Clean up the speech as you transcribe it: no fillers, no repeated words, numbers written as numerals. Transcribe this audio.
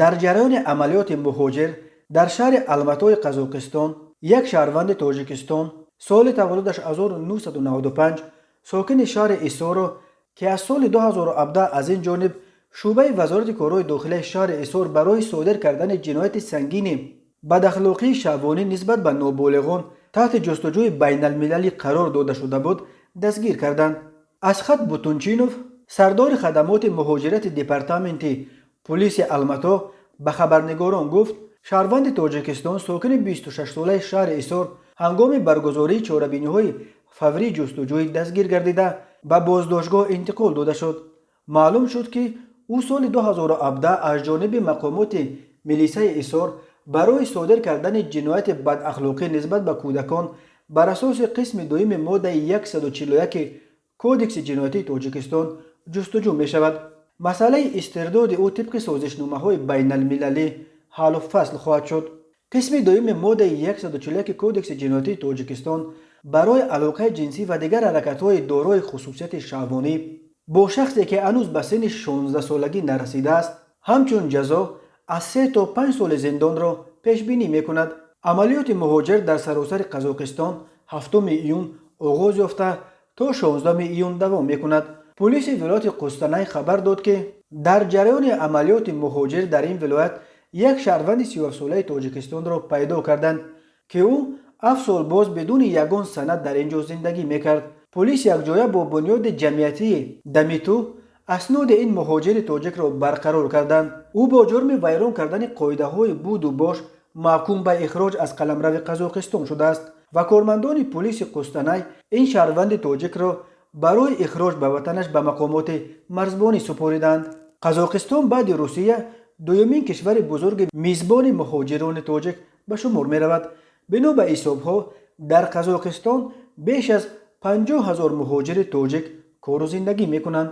در جریان عملیات مهاجر در شهر الماتای قزاقستان یک شهروند تاجیکستان سال تولدش 1995 ساکن شهر ایسور که از سال 2017 از این جانب شعبه وزارت کارهای داخلی شهر ایسور برای صادر کردن جنایت سنگین بداخلاقی شهوانی نسبت به نابالغان تحت جستجوی بین المللی قرار داده شده بود دستگیر کردند. اسخت بوتونچینوف سردار خدمات مهاجرت دپارتمنت پلیس الماتا به خبرنگاران گفت شهروند تاجیکستان ساکن 26 ساله شهر ایسور هنگام برگزاری چاره‌بینی‌های فوری جستجوی دستگیر گردیده به بازداشتگاه انتقال داده شد. معلوم شد که او سال 2017 از جانب مقامات میلیسه ایسور برای صادر کردن جنایت بداخلاقی نسبت به کودکان بر اساس قسم دوم ماده 141 کودکس جنایتی تاجیکستان جستجو می شود. مسئله استرداد او طبق سازشنامه‌های بین المللی حل و فصل خواهد شد. قسم دوم ماده 141 کودکس جنایتی تاجیکستان برای علاقه جنسی و دیگر حرکت‌های دارای خصوصیت شهوانی با شخصی که هنوز به سن 16 سالگی نرسیده است همچون جزا از 3 تا 5 سال زندان را پیش بینی می‌کند. عملیات مهاجر در سراسر قزاقستان 7 ایون آغاز یافته تا 16 ایون دوام می‌کند. پلیس ولایت قوستانای خبر داد که در جریان عملیات مهاجر در این ولایت یک شهروند 37 ساله تاجیکستان را پیدا کردند که او 7 سال باز بدون یگان سند در اینجا زندگی میکرد. پلیس یک جایه با بنیاد جمعیتی دمیتو اسناد این مهاجر تاجیک را برقرار کردند. او با جرم ویران کردن قاعده های بود و باش محکوم به اخراج از قلمرو قزاقستان شده است و کارمندان پلیس قوستانای این شهروند تاجیک را برای اخراج به وطنش به مقامات مرزبانی سپاریدند. قزاقستان بعد روسیه دومین کشور بزرگ میزبان مهاجران تاجیک به شمار می رود. بنا به حسابها در قزاقستان بیش از 50,000 مهاجر تاجیک کار و زندگی می کنند.